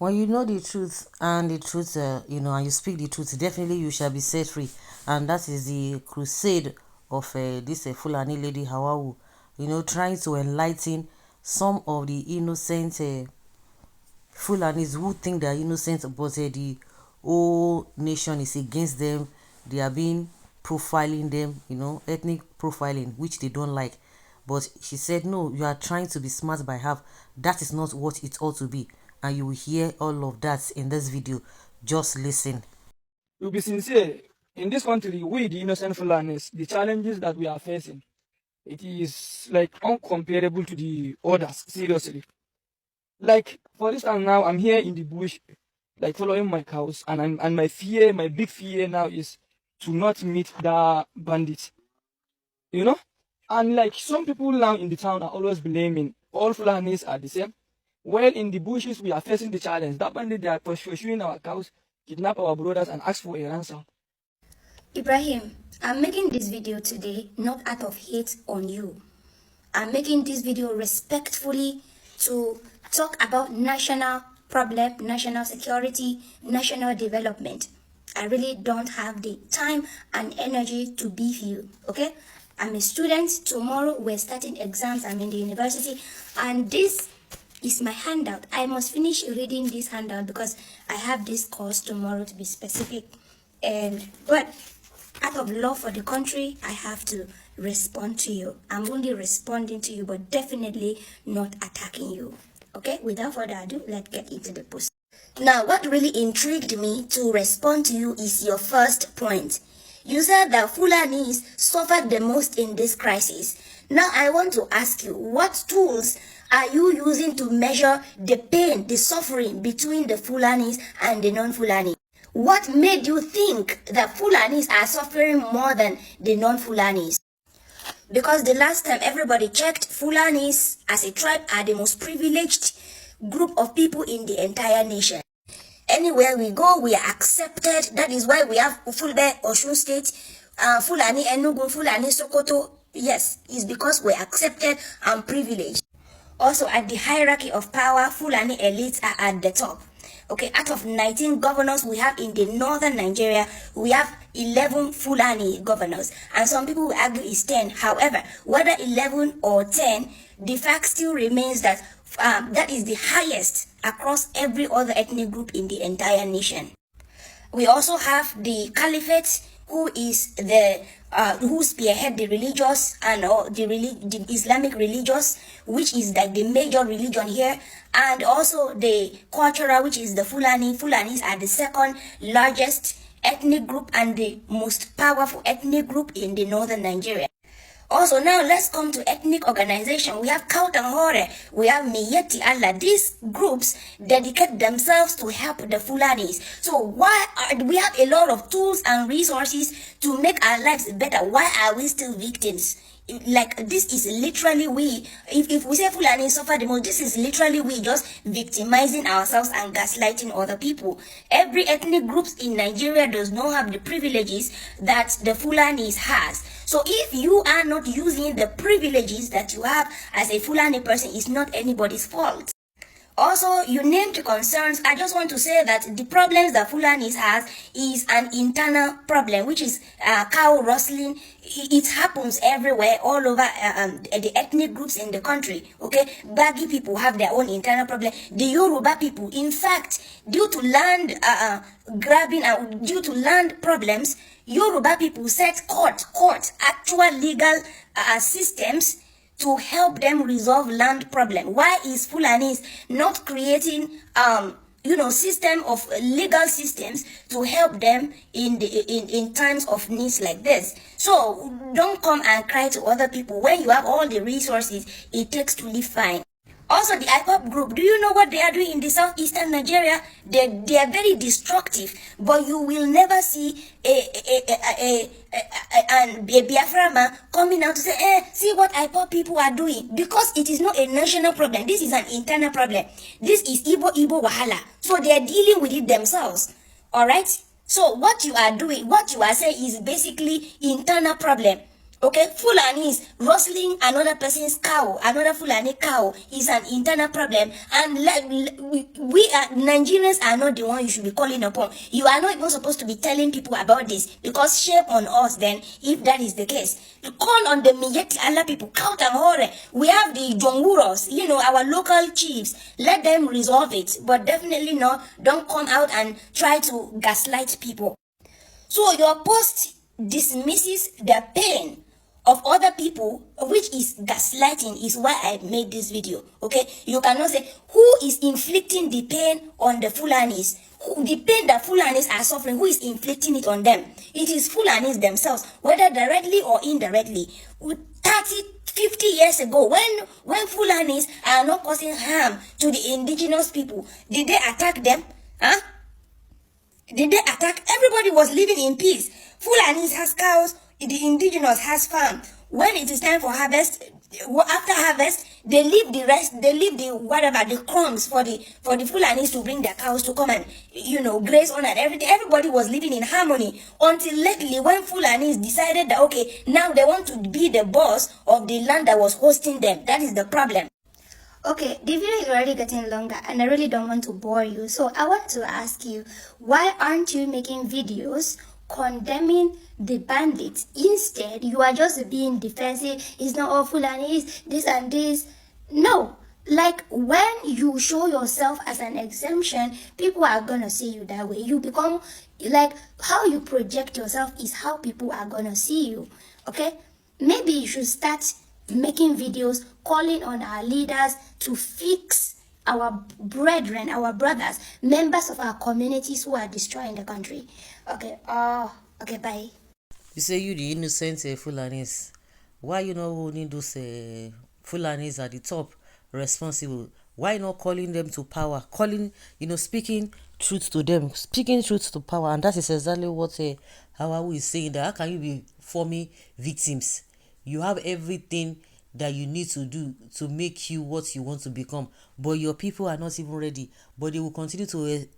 When you know the truth and the truth, and you speak the truth, definitely you shall be set free. And that is the crusade of this Fulani lady Hawawu, trying to enlighten some of the innocent Fulanis who think they are innocent, but the whole nation is against them. They are being profiling them, ethnic profiling, which they don't like. But she said, no, you are trying to be smart by half. That is not what it ought to be. And you will hear all of that in this video. Just listen. To be sincere, in this country, we, the innocent Fulanis, the challenges that we are facing, it is like uncomparable to the others, seriously. Like, for instance, now I'm here in the bush, like following my cows, and my big fear now is to not meet the bandits, you know? And like some people now in the town are always blaming all Fulanis are the same. While in the bushes, we are facing the challenge. That bandit, they are pursuing our cows, kidnap our brothers, and ask for a ransom. Ibrahim, I'm making this video today not out of hate on you. I'm making this video respectfully to talk about national problem, national security, national development. I really don't have the time and energy to beef you, okay? I'm a student. Tomorrow we're starting exams. I'm in the university, and this is my handout. I must finish reading this handout because I have this course tomorrow, to be specific. But out of love for the country, I have to respond to you. I'm only responding to you, but definitely not attacking you. Okay, without further ado, let's get into the post. Now, what really intrigued me to respond to you is your first point. You said that Fulanis suffered the most in this crisis. Now, I want to ask you, what tools are you using to measure the pain, the suffering between the Fulanis and the non-Fulani? What made you think that Fulanis are suffering more than the non-Fulanis? Because the last time everybody checked, Fulanis as a tribe are the most privileged group of people in the entire nation. Anywhere we go, we are accepted. That is why we have Fulbe, Osun State, Fulani, Enugu, Fulani, Sokoto. Yes, it's because we're accepted and privileged. Also, at the hierarchy of power, Fulani elites are at the top. Okay, out of 19 governors we have in the northern Nigeria, we have 11 Fulani governors. And some people will argue it's 10. However, whether 11 or 10, the fact still remains that that is the highest across every other ethnic group in the entire nation. We also have the caliphate, who is the who spearhead the religious and the Islamic religious, which is like the major religion here, and also the cultural, which is the Fulani. Fulanis are the second largest ethnic group and the most powerful ethnic group in the northern Nigeria. Also, now let's come to ethnic organization. We have Kautanhore, we have Miyeti Allah. These groups dedicate themselves to help the Fulanis. So we have a lot of tools and resources to make our lives better? Why are we still victims? Like, this is literally we. If we say Fulani suffer the most, this is literally we just victimizing ourselves and gaslighting other people. Every ethnic groups in Nigeria does not have the privileges that the Fulanis has. So if you are not using the privileges that you have as a Fulani person, it's not anybody's fault. Also, you named concerns. I just want to say that the problems that Fulanis has is an internal problem, which is cow rustling. It happens everywhere, all over the ethnic groups in the country. Okay, Baggy people have their own internal problem. The Yoruba people, in fact, due to land grabbing and due to land problems, Yoruba people set actual legal systems to help them resolve land problem. Why is Fulanis not creating system of legal systems to help them in times of needs like this? So don't come and cry to other people when you have all the resources it takes to live fine. Also, the IPOP group, do you know what they are doing in the southeastern Nigeria? They are very destructive, but you will never see a Biafra man coming out to say, see what IPOP people are doing. Because it is not a national problem. This is an internal problem. This is Igbo Wahala. So they are dealing with it themselves. All right? So what you are doing, what you are saying is basically internal problem. Okay, Fulanis rustling another person's cow, another Fulani cow is an internal problem, and we are Nigerians are not the one you should be calling upon. You are not even supposed to be telling people about this, because shame on us then if that is the case. Call on the Miyeti Allah people, count and hore. We have the Jonguros, our local chiefs. Let them resolve it, but definitely not. Don't come out and try to gaslight people. So your post dismisses the pain of other people, which is gaslighting, is why I made this video. Okay, you cannot say who is inflicting the pain on the Fulanis. The pain that Fulanis are suffering, who is inflicting it on them? It is Fulanis themselves, whether directly or indirectly. 30, 50 years ago, when Fulanis are not causing harm to the indigenous people, did they attack them? Huh? Did they attack? Everybody was living in peace. Fulanis has cows, the indigenous has farm. When it is time for harvest, after harvest, they leave the rest, they leave the crumbs for the Fulanis to bring their cows to come and graze on and everything. Everybody was living in harmony until lately, when Fulanis decided that okay, now they want to be the boss of the land that was hosting them. That is the problem. Okay, the video is already getting longer and I really don't want to bore you. So I want to ask you, why aren't you making videos condemning the bandits? Instead, you are just being defensive. It's not all Fulanis, this and this. No. Like, when you show yourself as an exemption, people are gonna see you that way. You become, like, how you project yourself is how people are gonna see you. Okay? Maybe you should start making videos calling on our leaders to fix our brethren, our brothers, members of our communities who are destroying the country. Okay, okay, bye. You say you the innocent Fulanis. Why you not holding those Fulanis at the top responsible? Why not calling them to power? Calling, speaking truth to them, speaking truth to power, and that is exactly what Hawaii is saying. That how can you be forming victims? You have everything that you need to do to make you what you want to become, but your people are not even ready. But they will continue to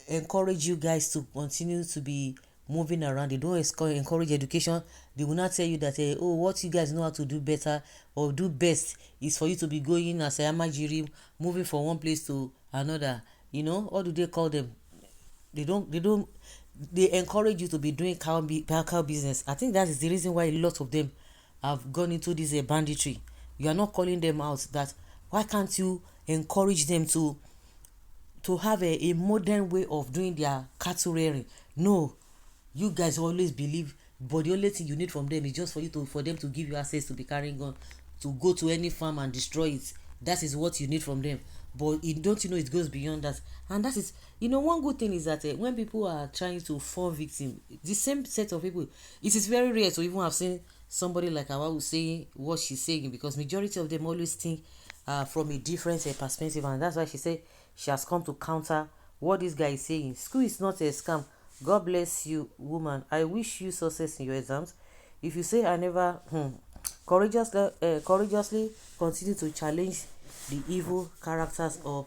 encourage you guys to continue to be moving around. They don't encourage education. They will not tell you that oh, what you guys know how to do better or do best is for you to be going as a amajiri, moving from one place to another. What do they call them? They encourage you to be doing cow business. I think that is the reason why a lot of them have gone into this banditry. You are not calling them out. That why can't you encourage them to have a modern way of doing their cattle rearing? No, you guys always believe, but the only thing you need from them is just for them to give you access to be carrying gun, to go to any farm and destroy it. That is what you need from them. But don't you know it goes beyond that? And that is, one good thing is that when people are trying to fall victim, the same set of people, it is very rare to even have seen somebody like Awawu saying what she's saying, because majority of them always think from a different perspective, and that's why she said she has come to counter what this guy is saying. School is not a scam. God bless you, woman. I wish you success in your exams. If you say I never courageously continue to challenge the evil characters of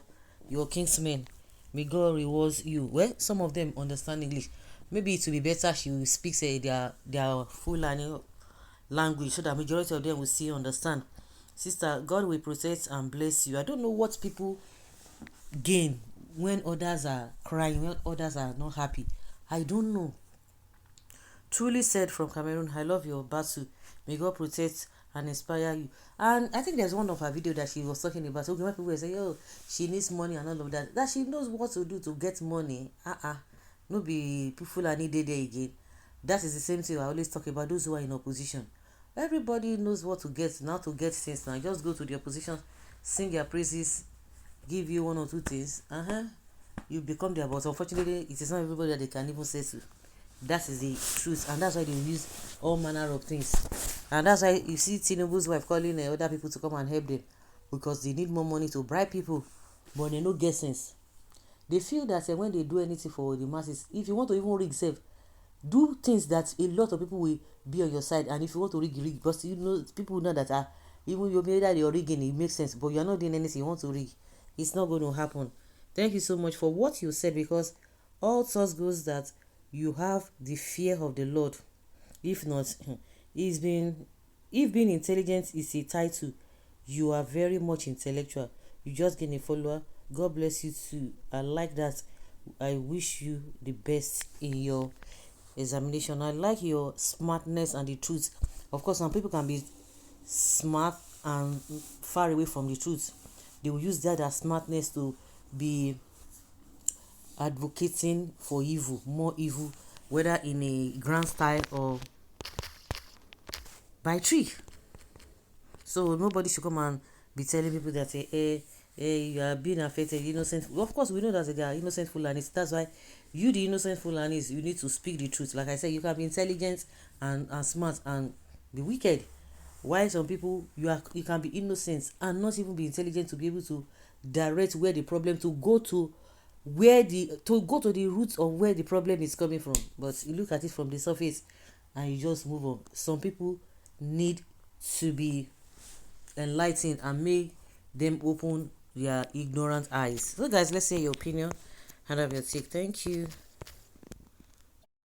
your kinsmen, may God reward you. Well, some of them understand English. Maybe it will be better she speaks their Fulani language, so that majority of them will see understand. Sister, God will protect and bless you. I don't know what people gain when others are crying, when others are not happy. I don't know. Truly said from Cameroon, I love your battle. May God protect and inspire you. And I think there's one of her video that she was talking about. Okay, when people were saying, oh, she needs money and all of that. That she knows what to do to get money. No be people are needed there again. That is the same thing I always talk about, those who are in opposition. Everybody knows what to get, now to get things now. Just go to the opposition, sing their praises, give you one or two things. You become their boss. Unfortunately, it is not everybody that they can even say to. That is the truth, and that's why they use all manner of things. And that's why you see Tinubu's wife calling other people to come and help them, because they need more money to bribe people, but they no get sense. They feel that when they do anything for the masses, if you want to even rig safe, do things that a lot of people will be on your side. And if you want to rig, because people know that even you made that you're rigging, it makes sense, but you're not doing anything you want to rig, it's not going to happen. Thank you so much for what you said, because all thoughts goes that you have the fear of the Lord. If not, It's been, if being intelligent is a title, you are very much intellectual. You just gain a follower. God bless you too. I like that. I wish you the best in your examination. I like your smartness and the truth. Of course, some people can be smart and far away from the truth. They will use that as smartness to be advocating for evil, more evil, whether in a grand style or by tree. So nobody should come and be telling people that you are being affected, innocent. Of course, we know that they are innocent Fulanis. That's why you, the innocent Fulanis, you need to speak the truth. Like I said, you can be intelligent and smart and be wicked. Why some people you can be innocent and not even be intelligent to be able to direct where the problem to go to the root of where the problem is coming from. But you look at it from the surface and you just move on. Some people need to be enlightened and make them open their ignorant eyes. So guys, let's say your opinion and have your take. Thank you.